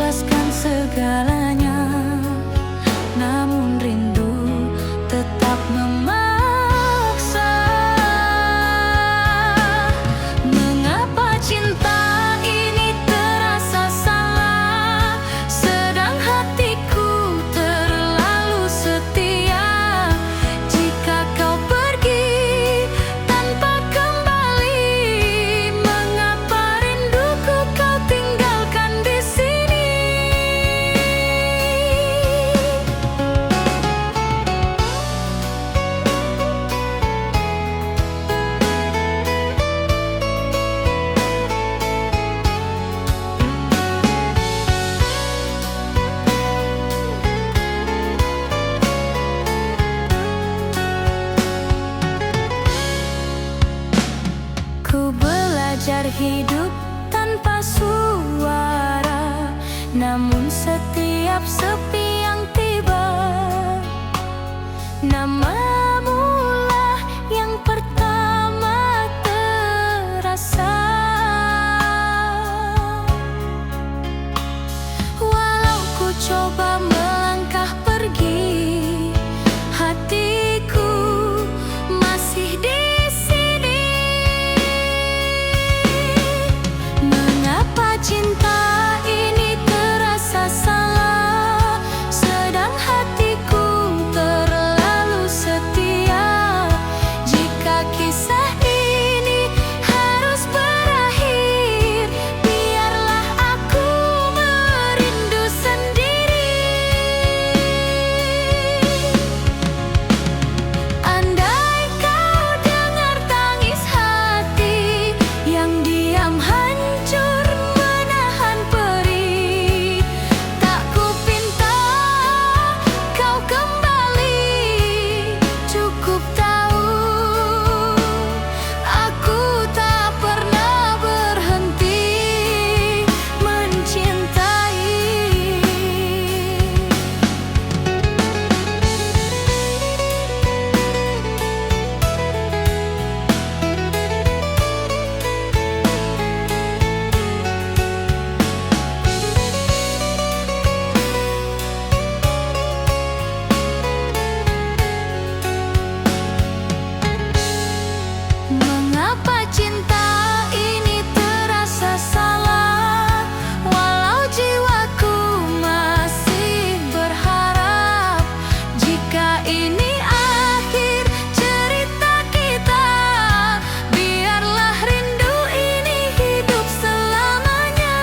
melepaskan segalanya, namun rindu tetap memaksa. Mengapa cinta ini terasa salah, sedang hatiku terlalu setia? Jika kau pergi tanpa kembali, mengapa rinduku kau tinggalkan di sini? Ku belajar hidup tanpa suara, namun setiap sepi yang tiba, namamulah yang pertama terasa. Walau ku coba melangkah pergi, hatiku masih di sini. Mengapa cinta ini terasa salah, sedang hatiku terlalu setia? Jika kisah ini harus berakhir, biarlah aku merindu sendiri. Andai kau dengar tangis hati yang diam hancur menahan perih, tak kupinta kau kembali. Cukup tahu aku tak pernah berhenti mencintai. Mengapa cinta ini terasa salah, walau jiwaku masih berharap? Jika ini akhir cerita kita, biarlah rindu ini hidup selamanya.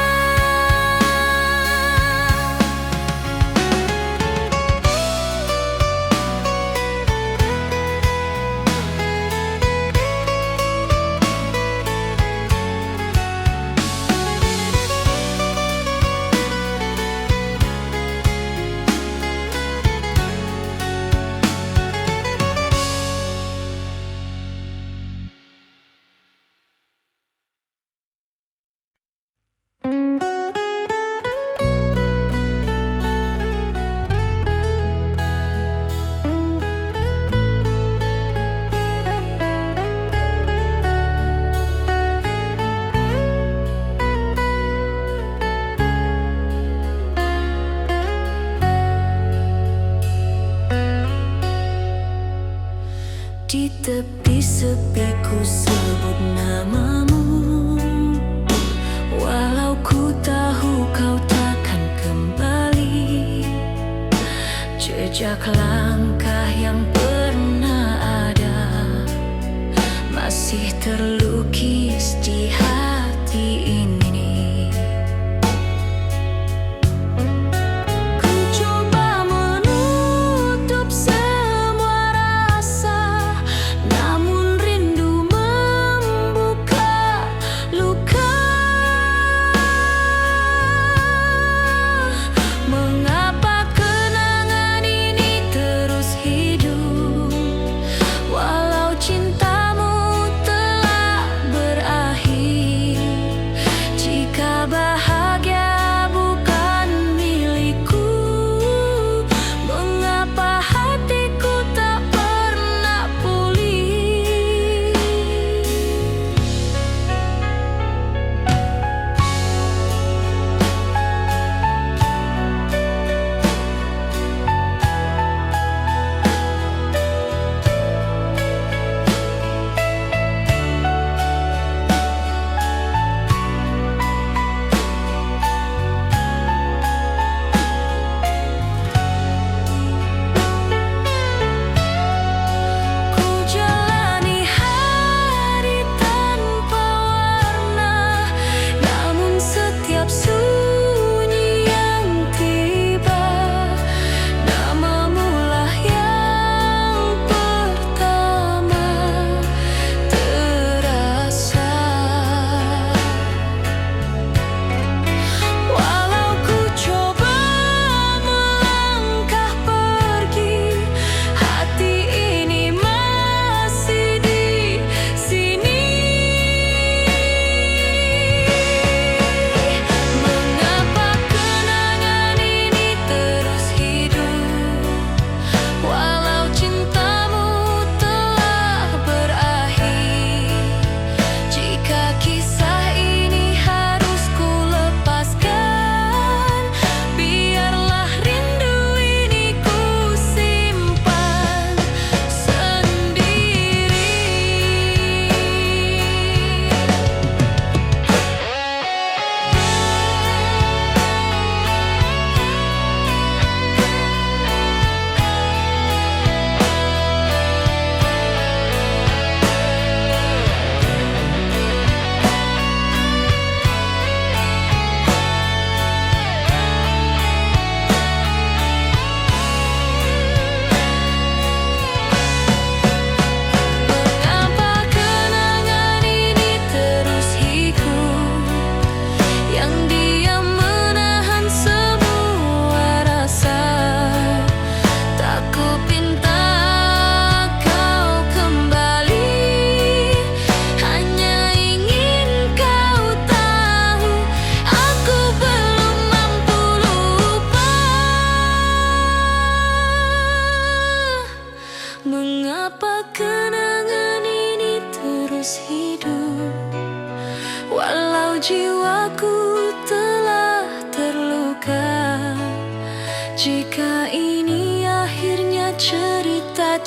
Di tepi sepi ku sebut namamu, walau ku tahu kau takkan kembali. Jejak langkah yang pernah ada masih terlukis di hati ini. Ku coba menutup semua rasa, namun rindu membuka luka. Mengapa kenangan ini terus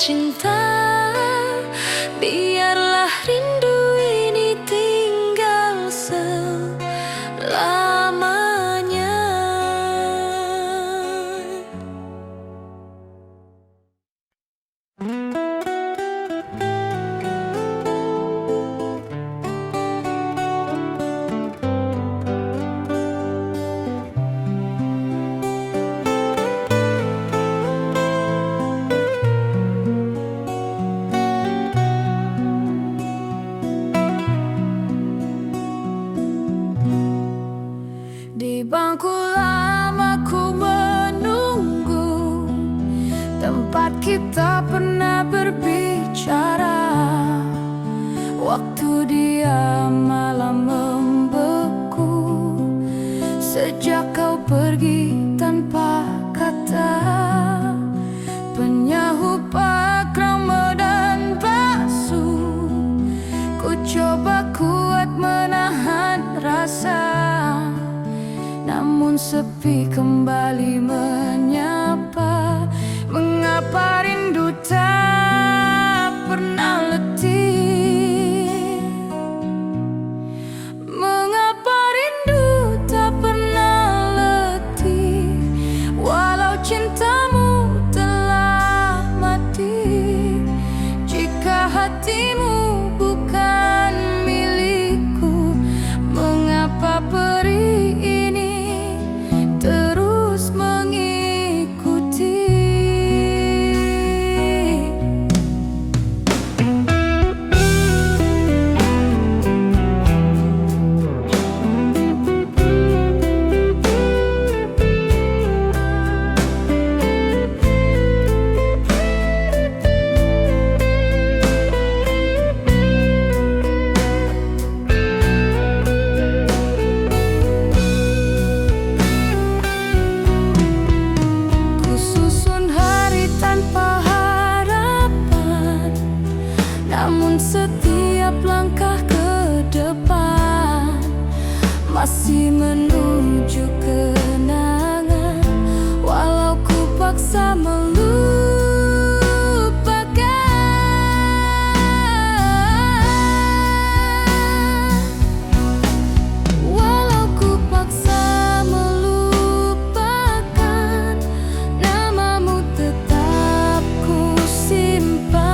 cinta, biarlah rindu ini tinggal selamanya. Di bangku lama ku menunggu tempat kita pernah berbicara. Waktu dia malah membeku sejak kau pergi tanpa kata. Penyahu pakrama dan basuh, ku coba kuat menahan rasa, namun sepi kembali menyapa. Mengapa rindu tak pernah letih? Mengapa rindu tak pernah letih? Walau cintamu telah mati, jika hatimu bukan milikku, mengapa perih ini terus mengikuti? Namun setiap langkah ke depan masih menuju kenangan. Walau ku paksa melupakan, walau ku paksa melupakan, namamu tetap ku simpan.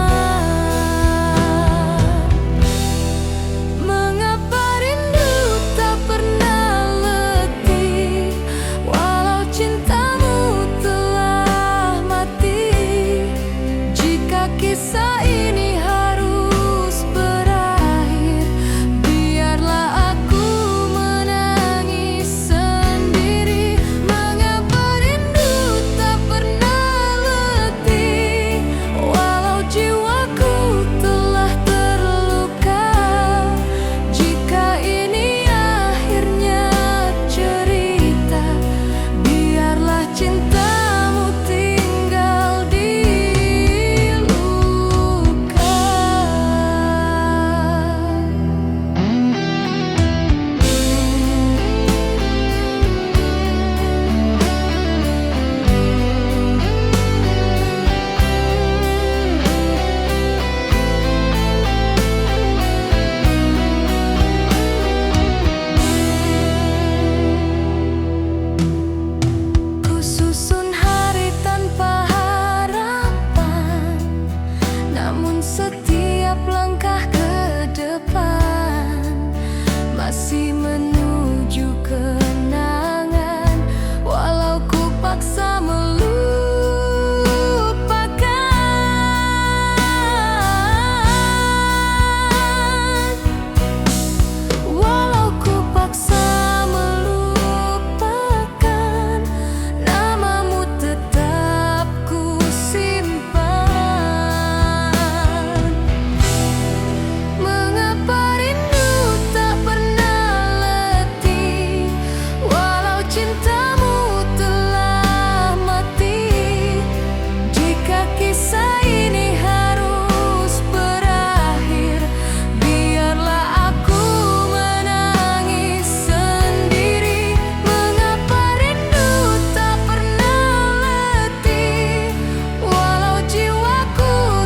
Kisah ini harus berakhir, biarlah aku menangis sendiri. Mengapa rindu tak pernah letih? Walau jiwaku telah terluka, jika ini akhirnya cerita, biarlah cintamu tinggal di setiap langkah ke depan masih menuju kenangan. Walau ku paksa melupakan, walau ku paksa melupakan, namamu tetap ku simpan. Jiwaku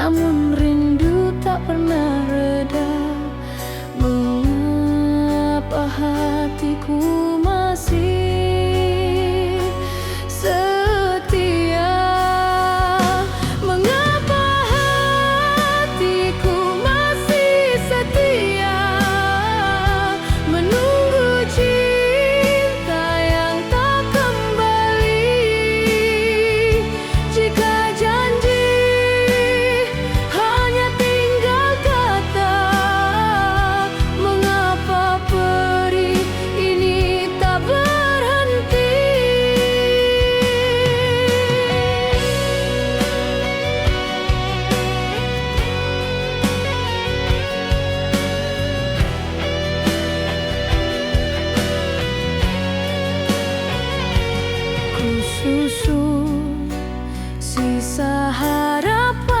namun rindu tak pernah reda. Mengapa hatiku masih setia? Mengapa hatiku masih setia menunggu cinta yang tak kembali? Jika janji hanya tinggal kata, mengapa perih ini tak berhenti? Ku susun sisa harapan,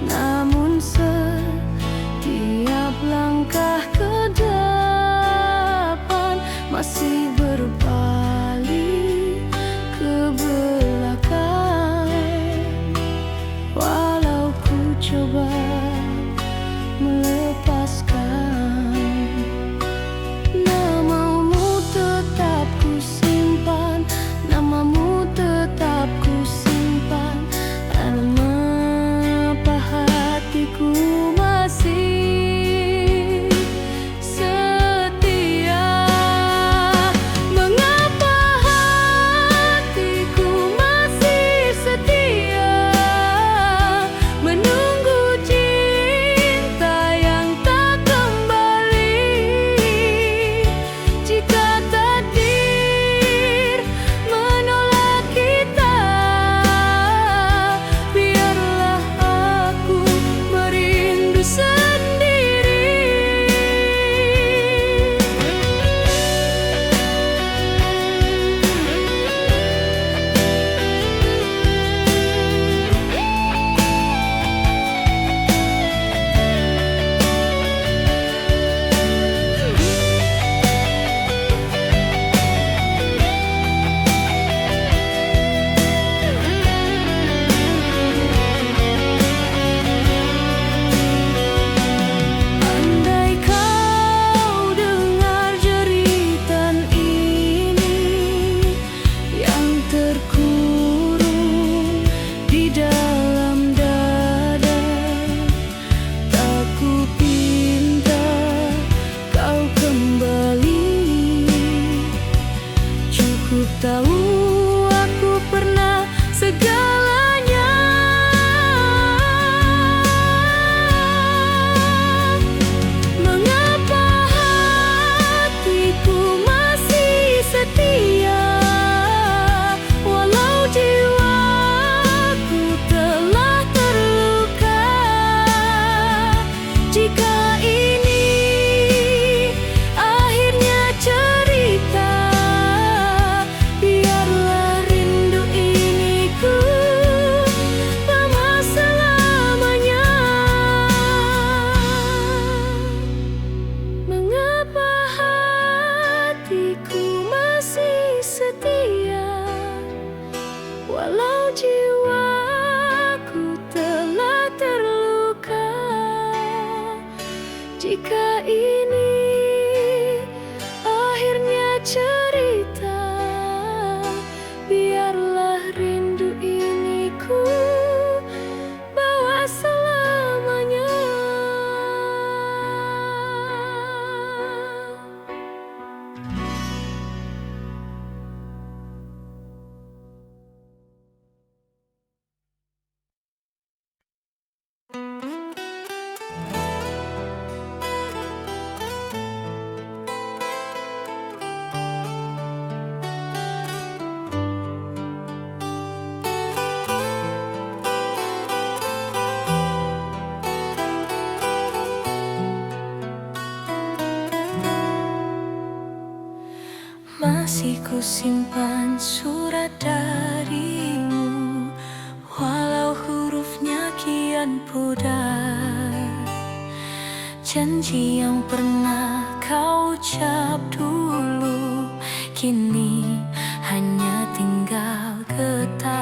namun setiap langkah ke depan masih berbalik ke belakang. Walau ku coba melepaskan, namamu tetap ku simpan, namamu tetap ku simpan. Mengapa hatiku masih setia? Mengapa hatiku masih setia menunggu cinta yang tak kembali? Jika takdir menolak kita, biarlah aku merindu sendiri. Andai kau dengar jeritan ini yang terkurung di dalam dada, tak kupinta kau kembali. Cukup tahu aku pernah segalanya. Mengapa hatiku masih setia walau jiwaku telah terluka? Jika ini akhirnya cerita, biarlah rindu ini ku bawa selamanya. Mengapa hatiku masih setia walau jiwaku telah terluka? Jika ini akhirnya cerita, biarlah rindu ini ku bawa selamanya. Masih ku simpan surat darimu, walau hurufnya kian pudar. Janji yang pernah kau ucap dulu, kini hanya tinggal getar.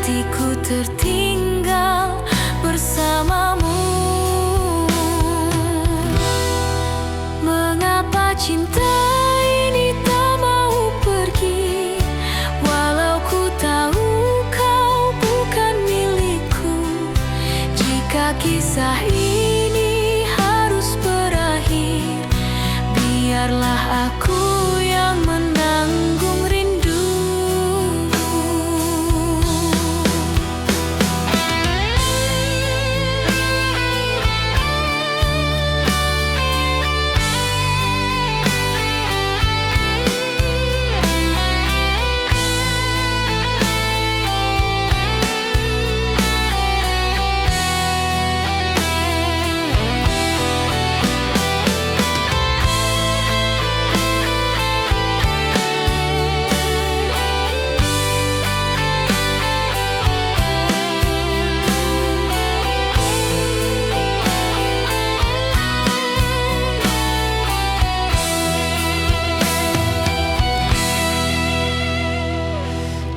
hatiku tertinggal bersamamu. Mengapa cinta ini tak mau pergi, walau ku tahu kau bukan milikku. Jika kisah ini harus berakhir, biarlah aku yang menanggung rindu.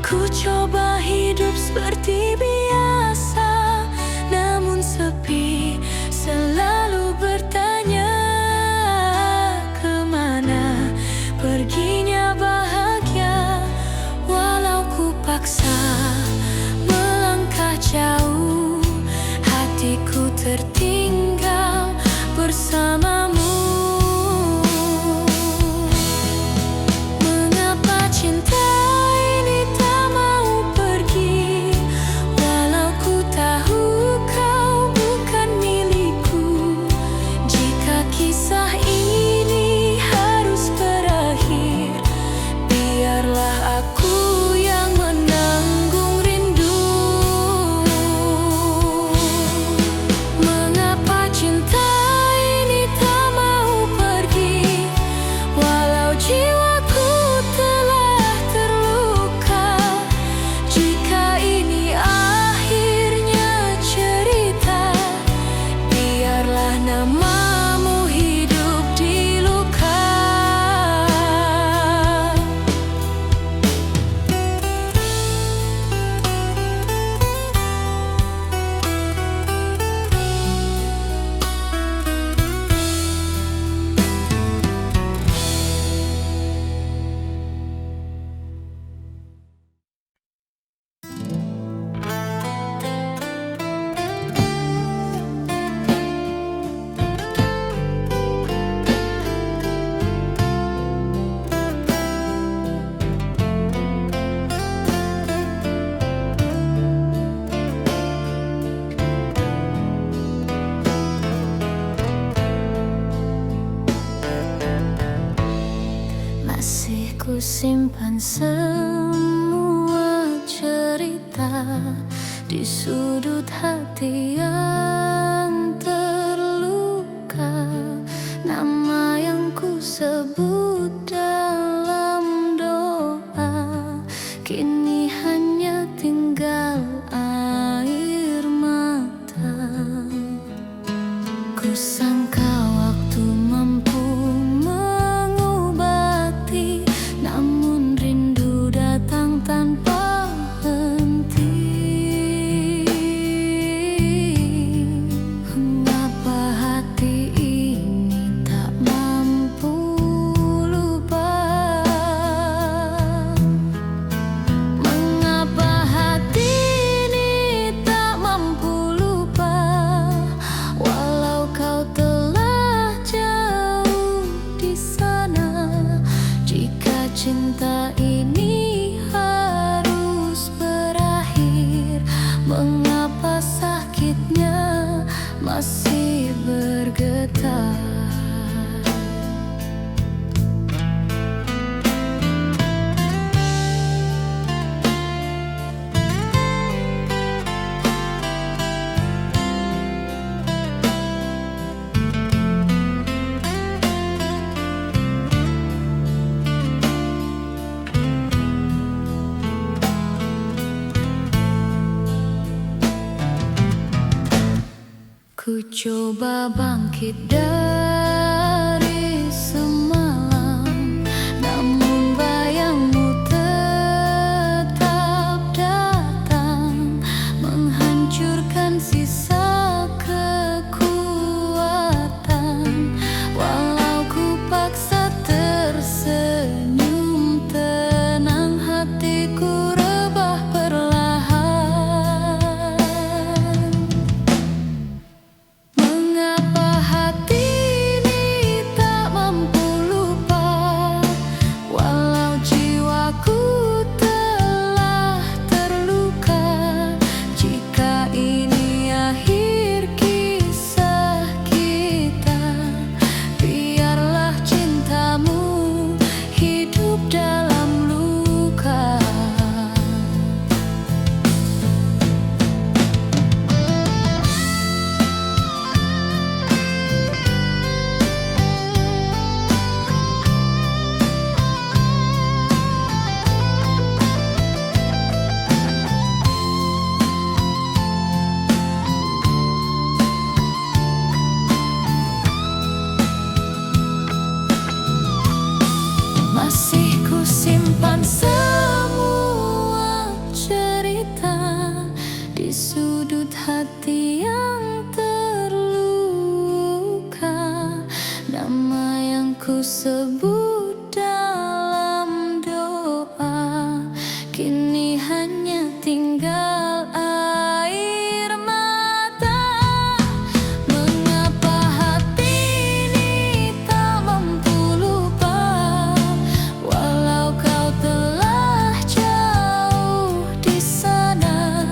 Ku coba hidup seperti biasa, namun sepi. Selalu bertanya kemana perginya bahagia. Walau ku paksa melangkah jauh, hatiku tertinggal bersamamu. Mengapa cinta namamu hidup di luka. Masih ku simpan semua cerita di sudut hati yang terluka. Nama yang ku sebut dalam doa kini hanya tinggal air mata. Ku sangka waktu mampu mengobati, namun rindu datang tanpa henti. Mengapa hati ini tak mampu lupa? Mengapa hati ini tak mampu lupa, walau kau telah jauh di sana. Jika cinta ini harus berakhir, mengapa sakitnya masih bergetar? Ku coba bangkit dari semalam, namun bayangmu tetap datang. tinggal air mata. Mengapa hati ini tak mampu lupa, walau kau telah jauh di sana.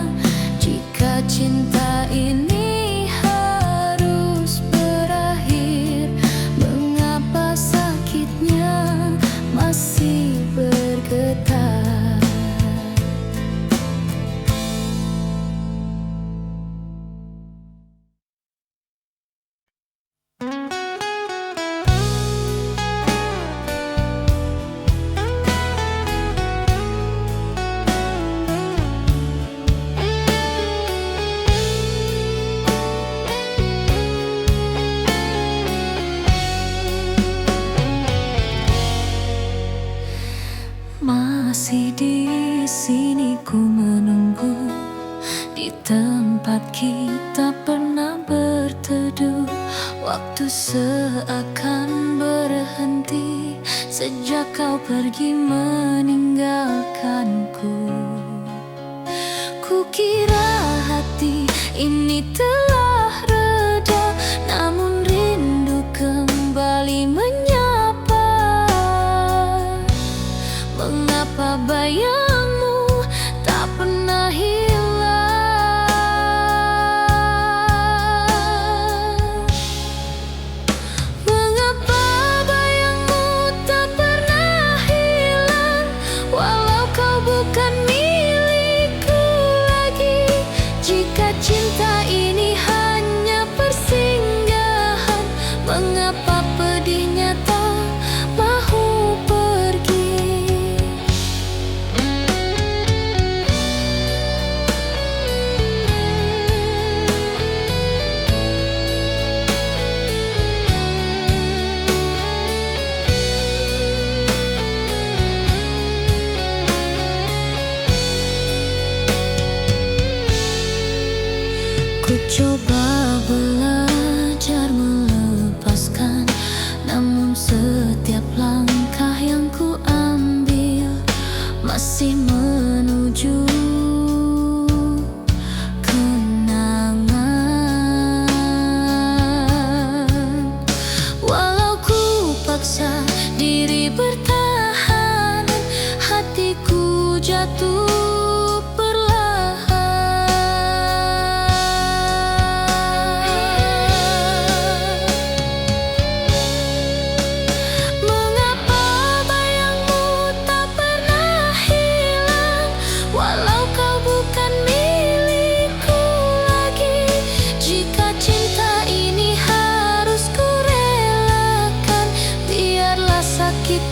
Jika cinta ini harus berakhir, mengapa sakitnya masih bergetar? Masih di sini ku menunggu, di tempat kita pernah berteduh. Waktu seakan berhenti sejak kau pergi meninggalkanku. Kukira hati ini telah reda, namun rindu kembali menyapa. Mengapa bayangmu tak pernah hilang? Mengapa bayangmu tak pernah hilang, walau kau bukan milikku lagi. Jika cinta ini hanya persinggahan, mengapa pedihnya tak mahu pergi? Ku coba belajar melepaskan, namun setiap langkah yang ku ambil masih menuju kenangan. Walau ku paksa diri bertahan, hatiku jatuh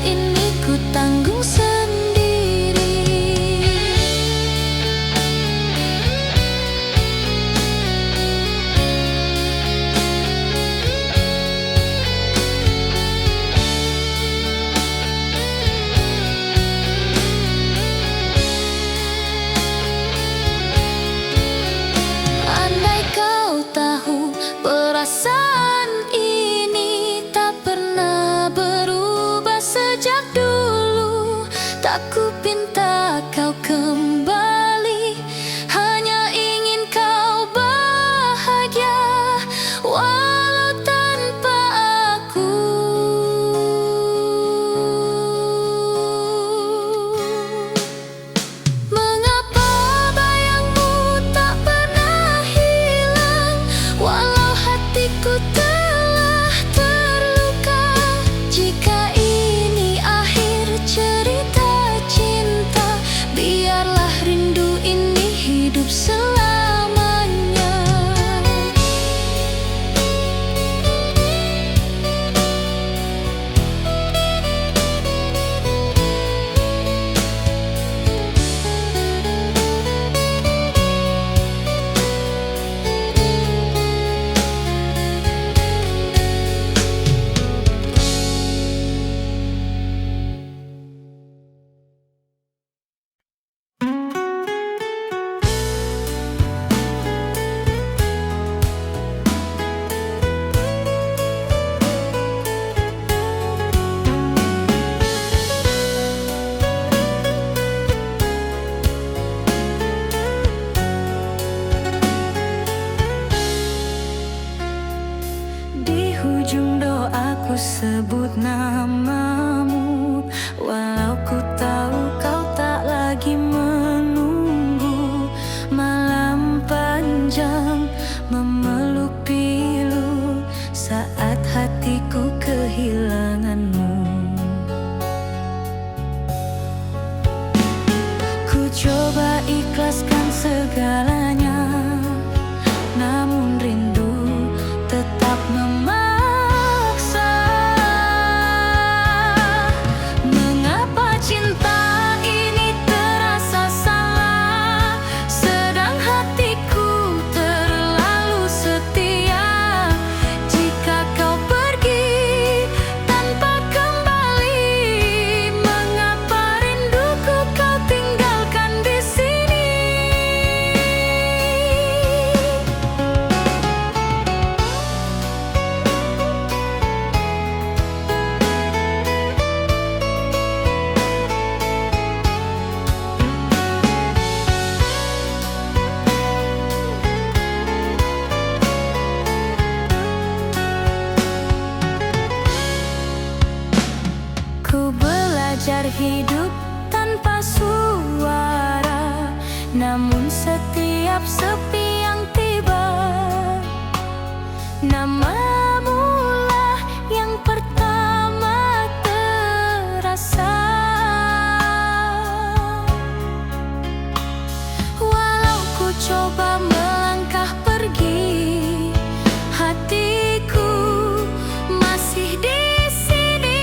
ini ku tanggung sendiri. Andai kau tahu perasaan ini tak pernah berubah sejak dulu, tak ku pinta kau kembali, hanya ingin kau bahagia walau tanpa aku. Mengapa bayangmu tak pernah hilang, walau hatiku telah terluka. Jika ini akhir cerita cinta, biarlah rindu ini hidup selamanya. sebut namamu, walau ku tahu kau tak lagi menunggu. Malam panjang memeluk pilu saat hatiku kehilanganmu. Ku coba ikhlaskan segalanya, namun rindu tetap memaksa. Mengapa cinta ini terasa salah, sedang hatiku terlalu setia. Jika kau pergi tanpa kembali, mengapa rinduku kau tinggalkan di sini? Ku belajar hidup tanpa suara, namun setiap sepi yang tiba, namamulah yang pertama terasa. Walau ku coba melangkah pergi, hatiku masih di sini.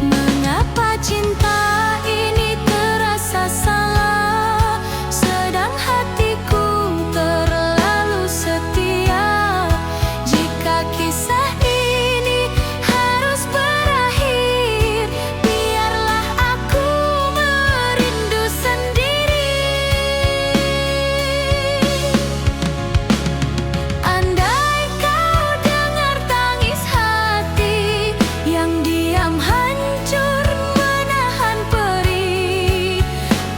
Mengapa cinta ini terasa salah, sedang hatiku terlalu setia. Jika kisah ini harus berakhir, biarlah aku merindu sendiri. Andai kau dengar tangis hati yang diam hancur menahan perih,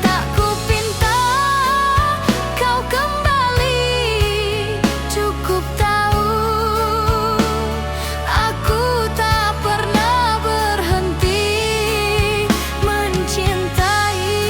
tak kupinta kau kembali. Cukup tahu aku tak pernah berhenti mencintai.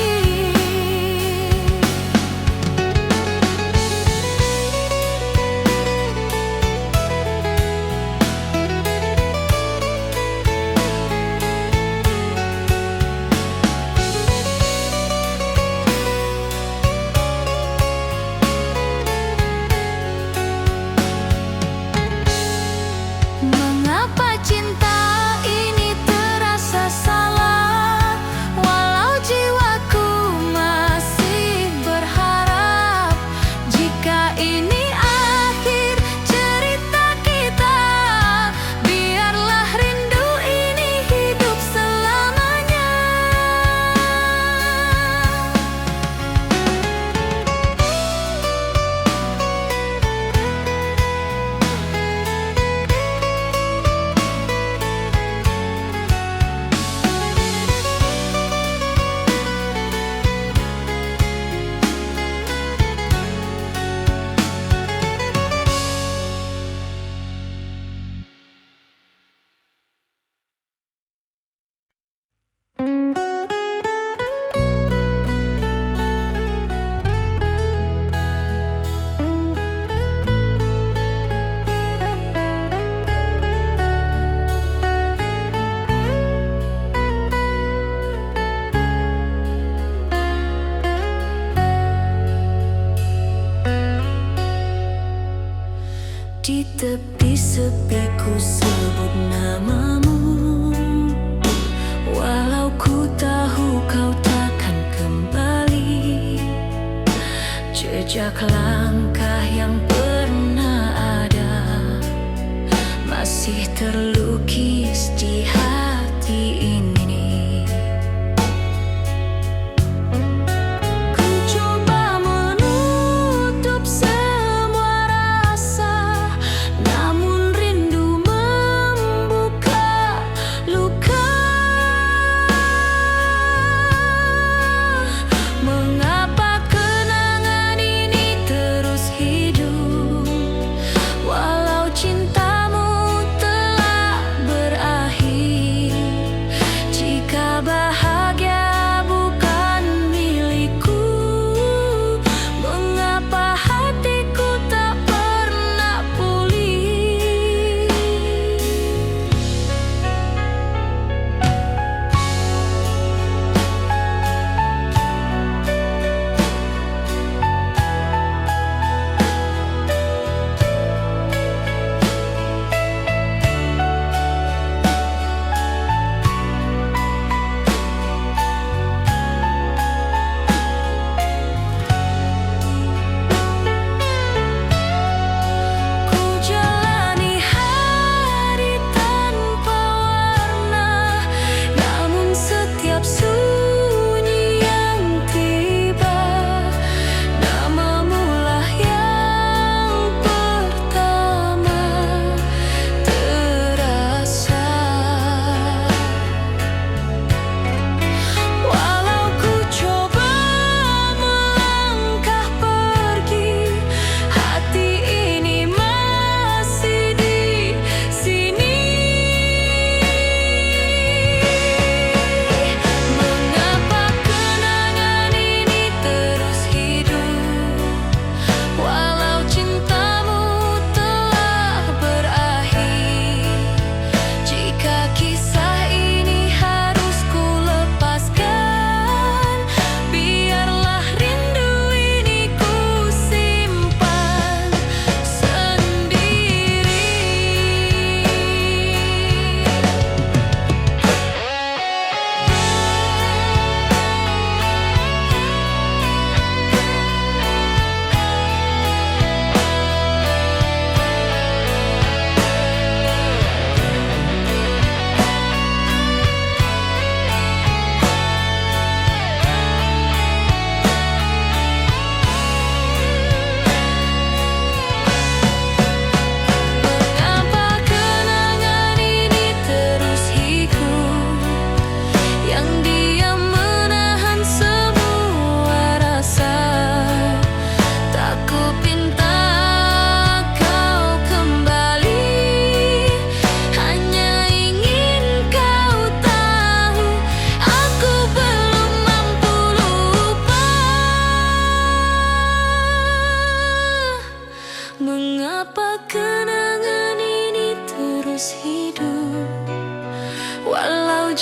Mengapa cinta ini terasa salah, walau jiwaku masih berharap. Jika ini akhir cerita kita, biarlah rindu ini hidup selamanya. Di tepi sepi ku sebut namamu, walau ku tahu kau takkan kembali. Jejak langkah yang pernah ada masih terlukis di hati ini. Ku coba menutup semua rasa, namun rindu membuka luka. Mengapa kenangan ini terus hidup, walau cinta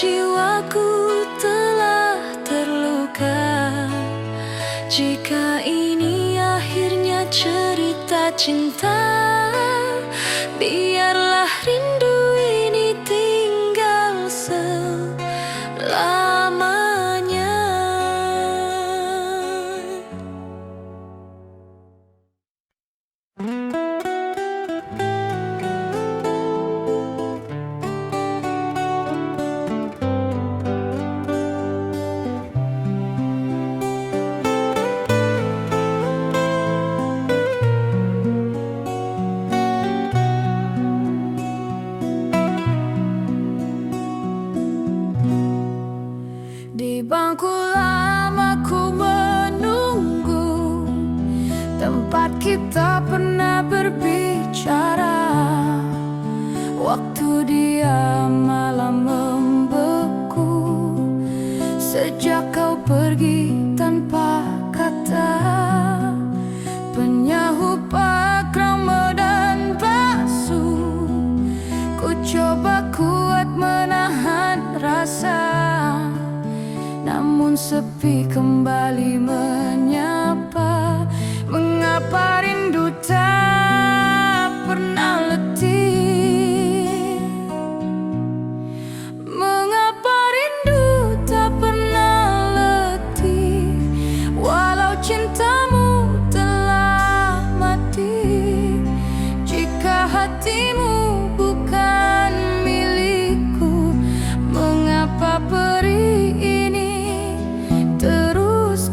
jiwaku telah terluka. Jika ini akhirnya cerita cinta, biarlah rindu ini tinggal selamanya. Di bangku lama ku menunggu tempat kita pernah berbicara. Waktu dia malah membeku sejak kau pergi tanpa kata. Penyahu pakrama dan basuh, ku coba kuat menahan rasa, namun sepi kembali menyapa. Mengapa rindu tak pernah letih? Mengapa rindu tak pernah letih? Walau cintamu telah mati, jika hatimu bukan milikku, mengapa perih ini terus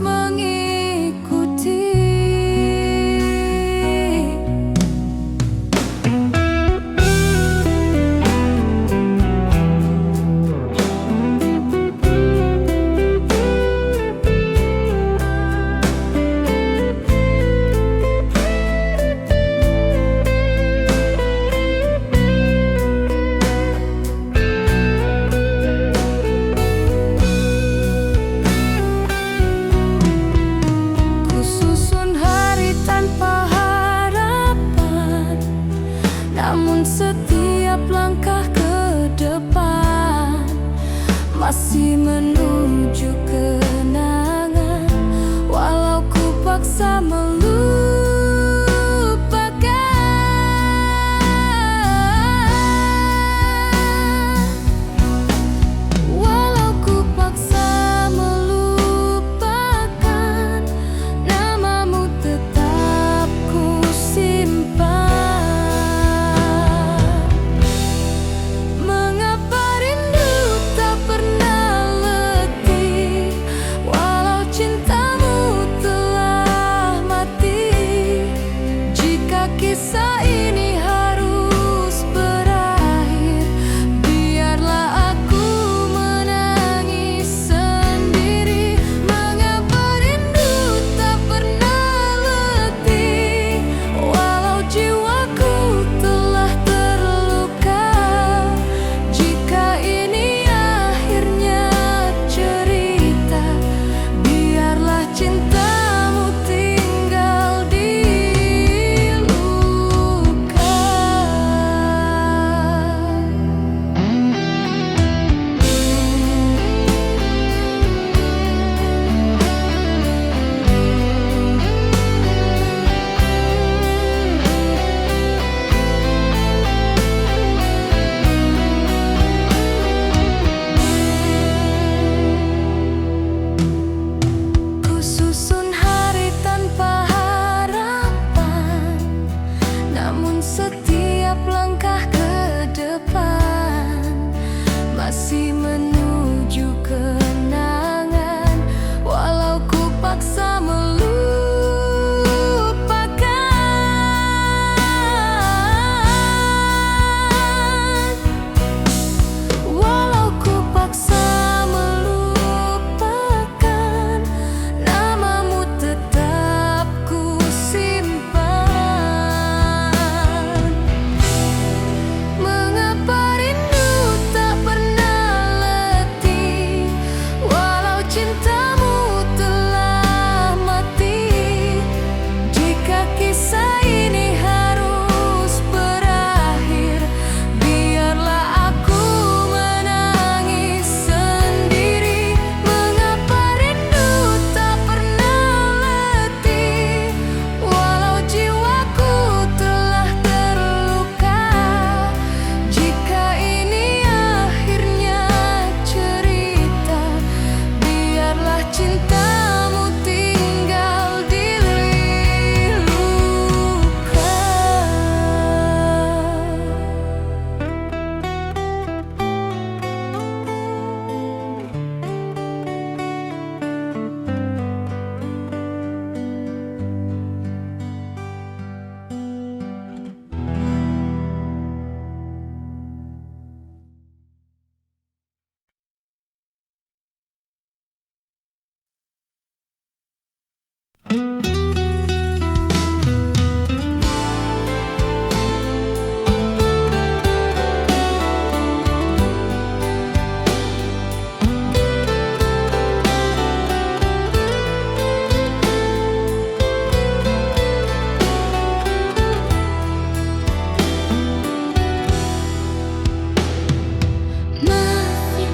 Masih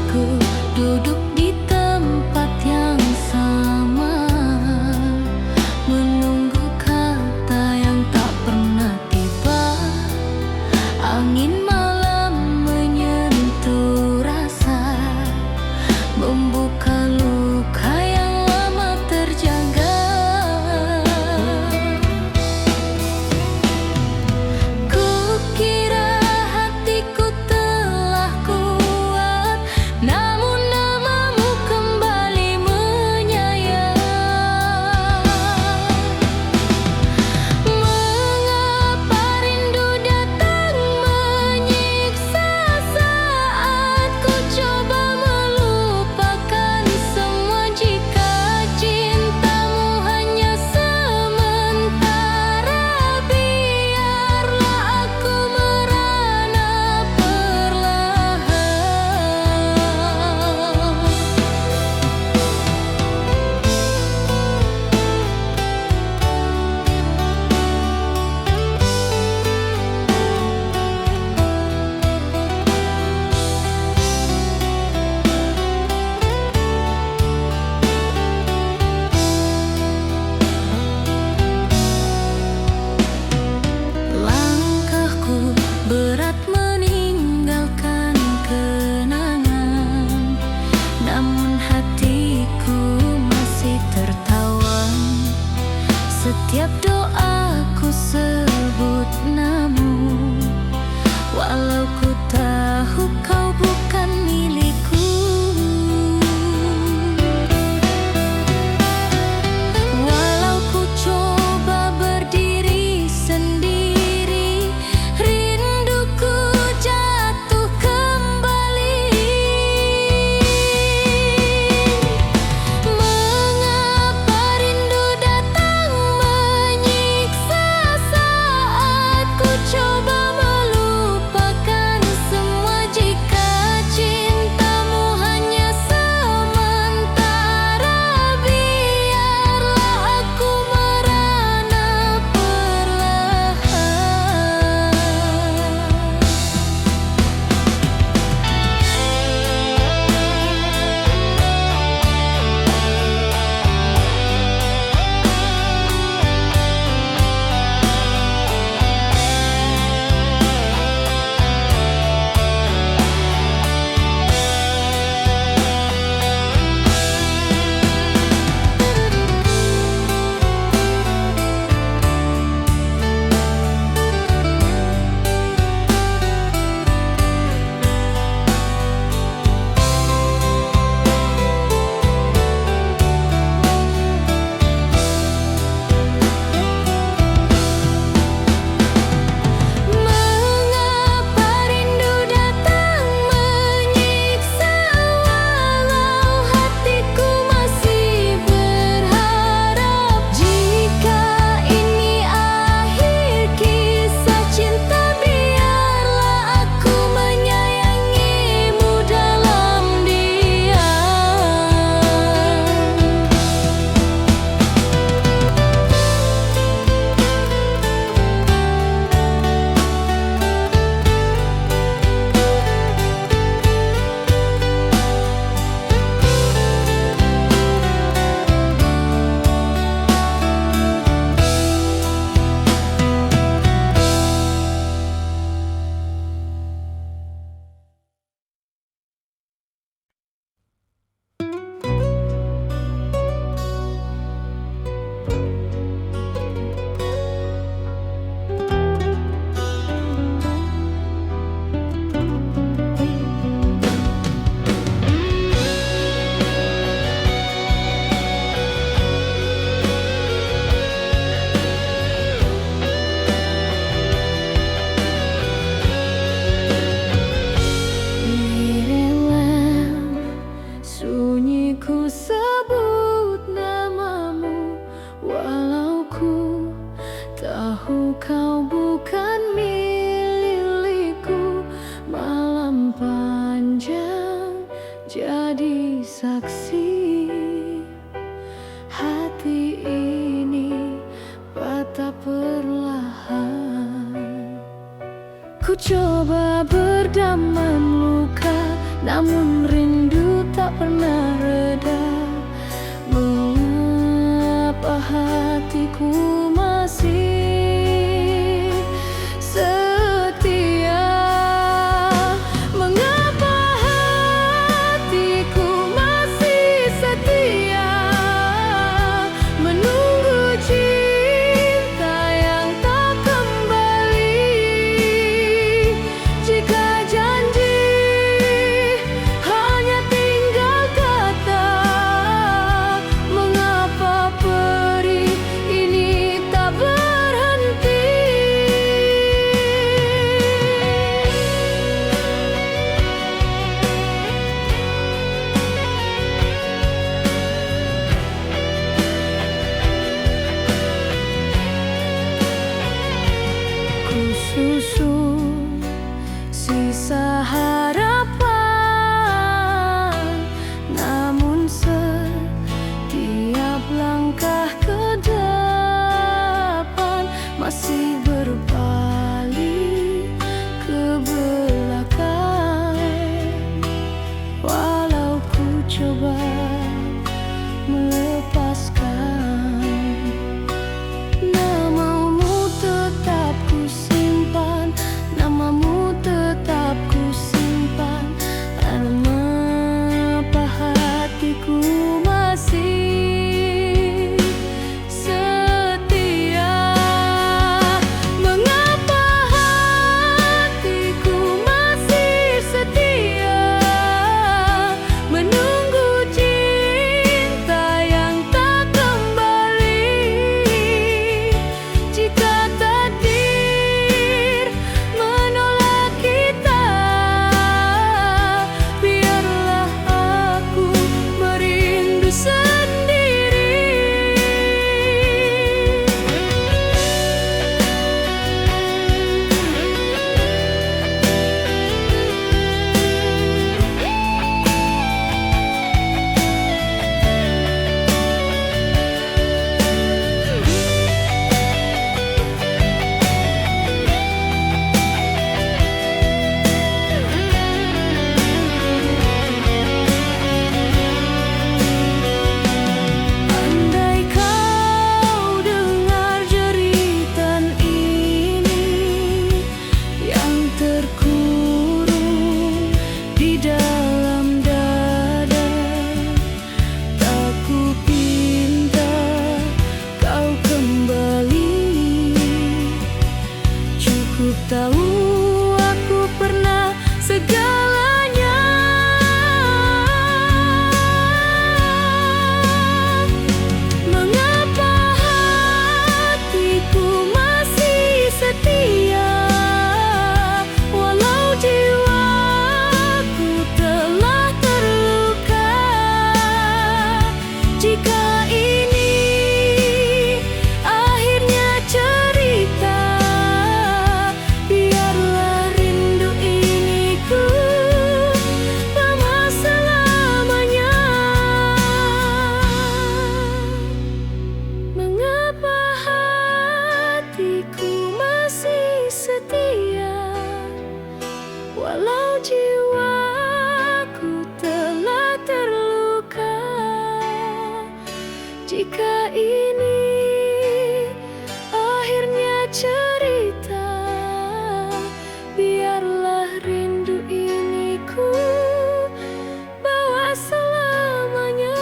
ku duduk di tempat yang sama, menunggu kata yang tak pernah tiba. Angin malam menyentuh rasa, membuka luka yang lama terjaga. Kukira hatiku telah kuat, namun namamu kembali menyayat. Mengapa rindu datang menyiksa saat ku coba melupakan semua, jika cintamu hanya sementara. Biarlah aku merana perlahan. Langkahku berat meninggalkan kenangan, namun hatiku masih tertawa. Setiap doaku sebut namamu, walau ku tahu kau bukan milikku. Walau ku coba berdiri sendiri, rinduku jatuh kembali. Mengapa rindu datang menyiksa saat ku coba melupakan semua, jika tahu kau bukan milikku. Malam panjang jadi saksi, hati ini patah perlahan. Ku coba berdamai luka, namun rindu tak pernah reda. Mengapa hatiku masih setia? Mengapa hatiku masih setia? Menunggu cinta yang tak kembali. Jika janji hanya tinggal kata, mengapa perih ini tak berhenti? Ku susun sisa harapan, namun setiap langkah ke depan masih berpaling ke belakang. Walau ku coba melepaskan, namamu tetap ku simpan, namamu tetap ku simpan. Mengapa hatiku masih setia? Mengapa hatiku masih setia? Menunggu cinta yang tak kembali. Jika takdir menolak kita, biarlah aku merindu sendiri. Andai kau dengar jeritan ini yang terkurung di dalam dada, tak kupinta kau kembali. Cukup tahu aku pernah segalanya. Mengapa hatiku masih setia? Walau jiwaku telah terluka. Jika ini akhirnya cerita, biarlah rindu ini ku bawa selamanya. Mengapa hatiku masih setia? Walau jiwaku telah terluka. Jika ini akhirnya cerita, biarlah rindu ini ku bawa selamanya.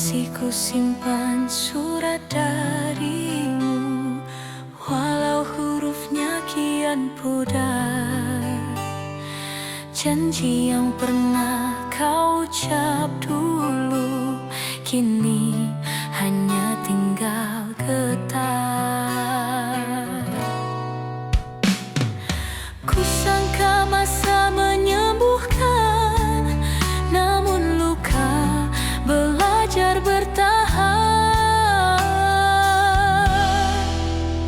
Masih ku simpan surat darimu, walau hurufnya kian pudar. Janji yang pernah kau ucap dulu, kini hanya tinggal getar. Kusangka masa menyembuhkan, namun luka belajar bertahan.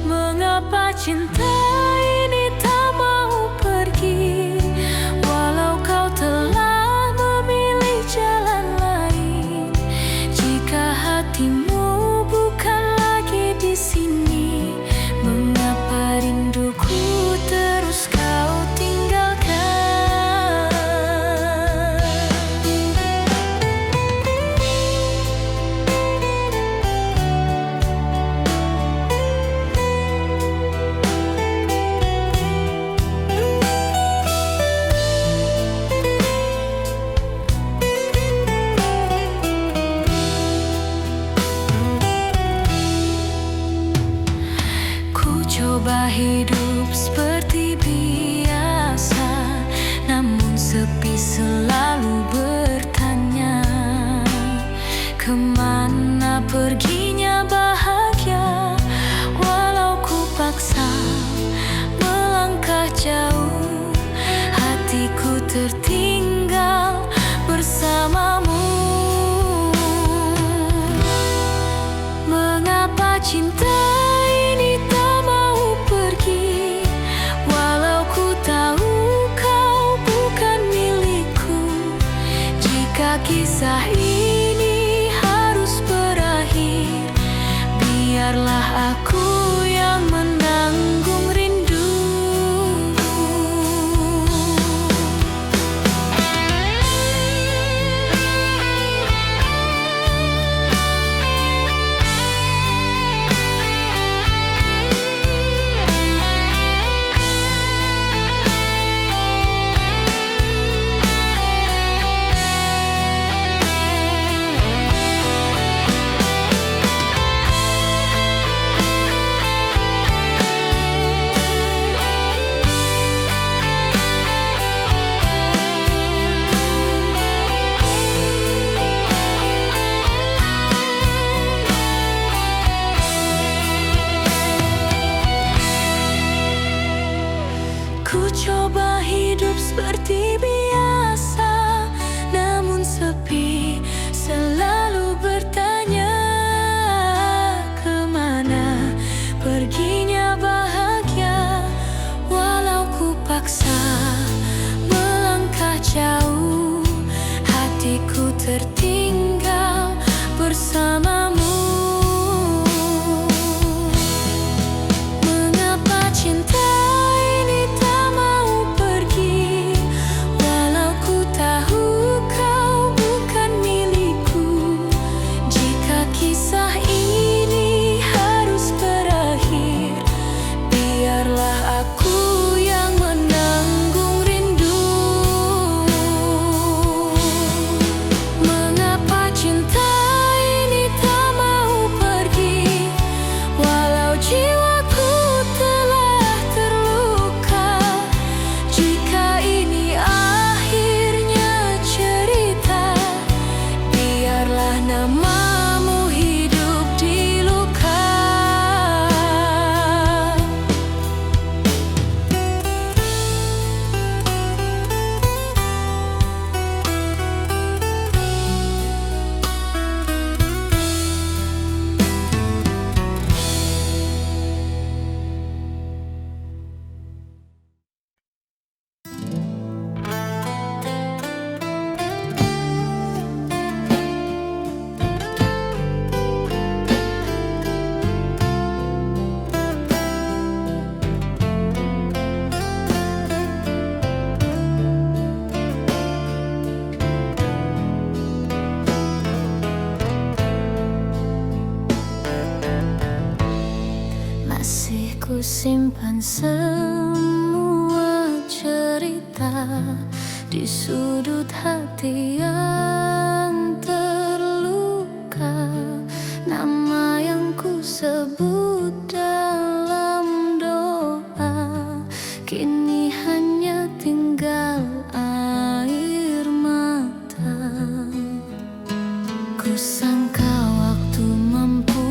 Mengapa cinta ini tak mau pergi, walau kau telah memilih jalan lain? Jika hatimu bukan lagi di sini, mengapa rinduku terus kau tinggalkan? Ku coba hidup seperti biasa, namun sepi selalu bertanya, kemana perginya bahagia? Walau ku paksa melangkah jauh, hatiku tertinggal bersamamu. Mengapa cinta ini tak mau pergi, walau ku tahu kau bukan milikku? Jika kisah ini harus berakhir, biarlah aku yang menanggung rindu. Ku coba hidup seperti biasa, namun sepi selalu bertanya, kemana perginya bahagia? Walau ku paksa melangkah jauh, hatiku tertinggal bersamamu. Mengapa cinta ini tak mau pergi, walau ku tahu kau bukan milikku? Jika kisah ini harus berakhir, biarlah aku yang menanggung rindu. Mengapa cinta ini tak mau pergi, walau jiwaku telah terluka? Jika ini akhirnya cerita, biarlah namamu hidup di luka. Masih ku simpan semua cerita di sudut hati yang terluka. sangka waktu mampu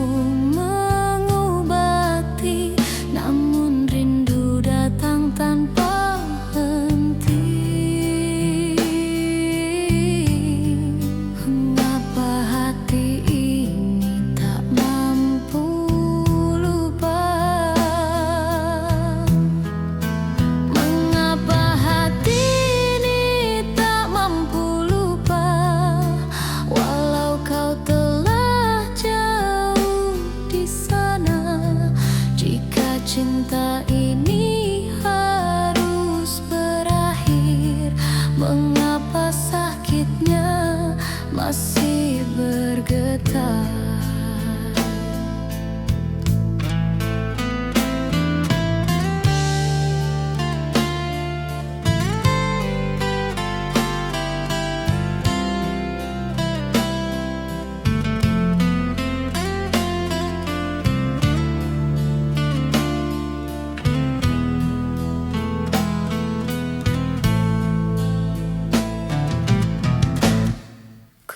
mengobati, namun rindu datang tanpa henti. Mengapa hati ini tak mampu lupa? Mengapa hati ini tak mampu lupa? Walau kau telah jauh di sana, jika cinta ini harus berakhir, mengapa sakitnya masih bergetar?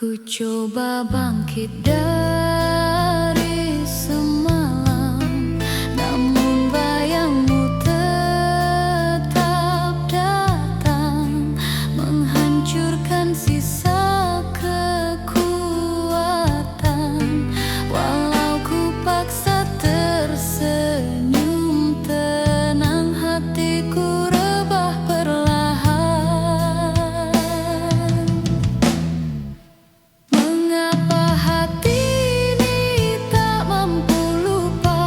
Ku coba bangkit dari semalam, namun bayangmu tetap datang, menghancurkan sisa kekuatan. Walau ku paksa tersenyum tenang, hatiku rebah perlahan. Mengapa hati ini tak mampu lupa?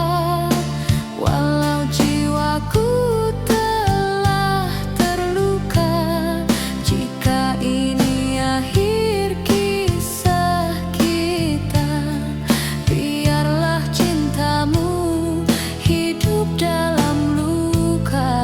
Walau jiwaku telah terluka, jika ini akhir kisah kita, biarlah cintamu hidup dalam luka.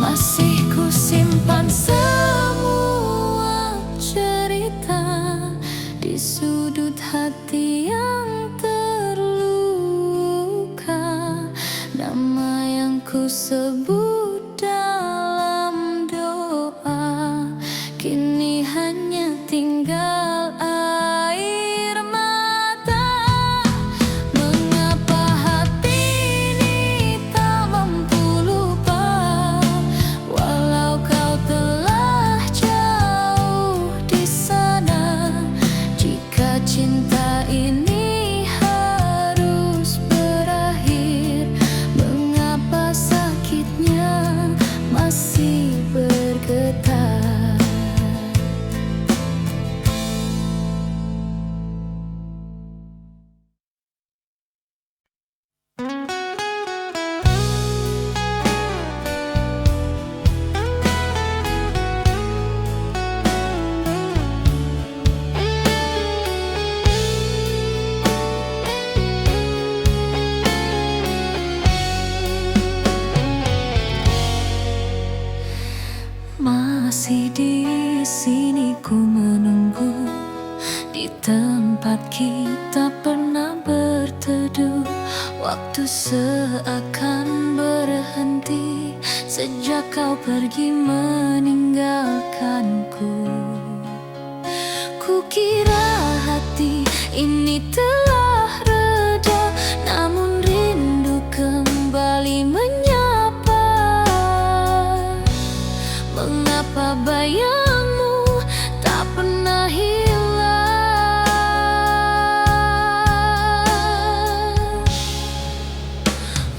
Masih ku simpan semua cerita di sudut hati yang terluka. Nama yang ku sebut dalam doa, kini hanya tinggal air mata. Mengapa hati ini tak mampu lupa? Walau kau telah jauh di sana, jika cinta ini harus berakhir, mengapa sakitnya masih bergetar? Masih di sini ku menunggu, di tempat kita pernah berteduh. Waktu seakan berhenti sejak kau pergi meninggalkanku. Kukira hati ini telah reda, namun rindu kembali menyapa. Mengapa bayangmu tak pernah hilang?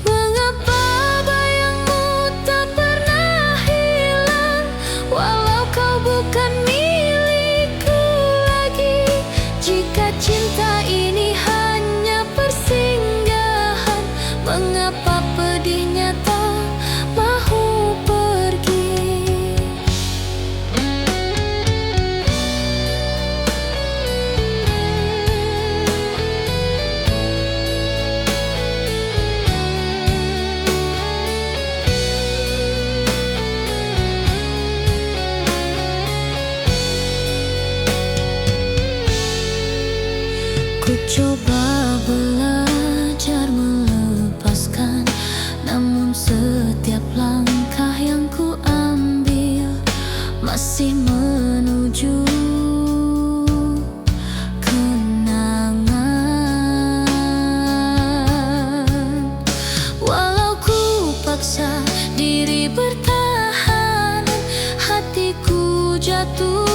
Mengapa bayangmu tak pernah hilang? Walau kau bukan milikku lagi, jika cinta ini hanya persinggahan, mengapa pedihnya tak mahu pergi? Coba belajar melepaskan, namun setiap langkah yang ku ambil masih menuju kenangan. Walau ku paksa diri bertahan, hatiku jatuh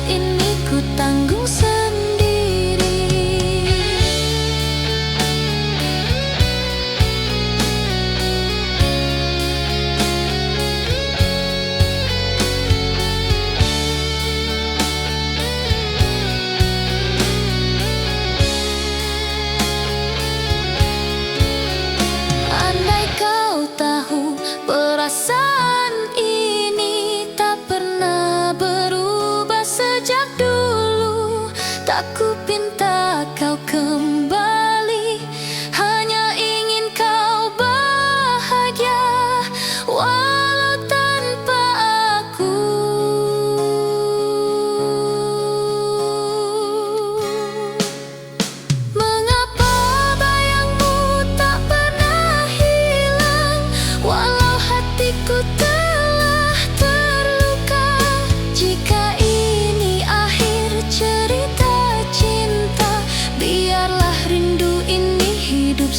ini ku tanggung sendiri. Andai kau tahu perasaan ini tak pernah berubah sejak dulu, tak ku pinta kau kembali, hanya ingin kau bahagia walau tanpa aku. Mengapa bayangmu tak pernah hilang, walau hatiku telah terluka. Jika ini akhir cerita cinta, biarlah rindu ini hidup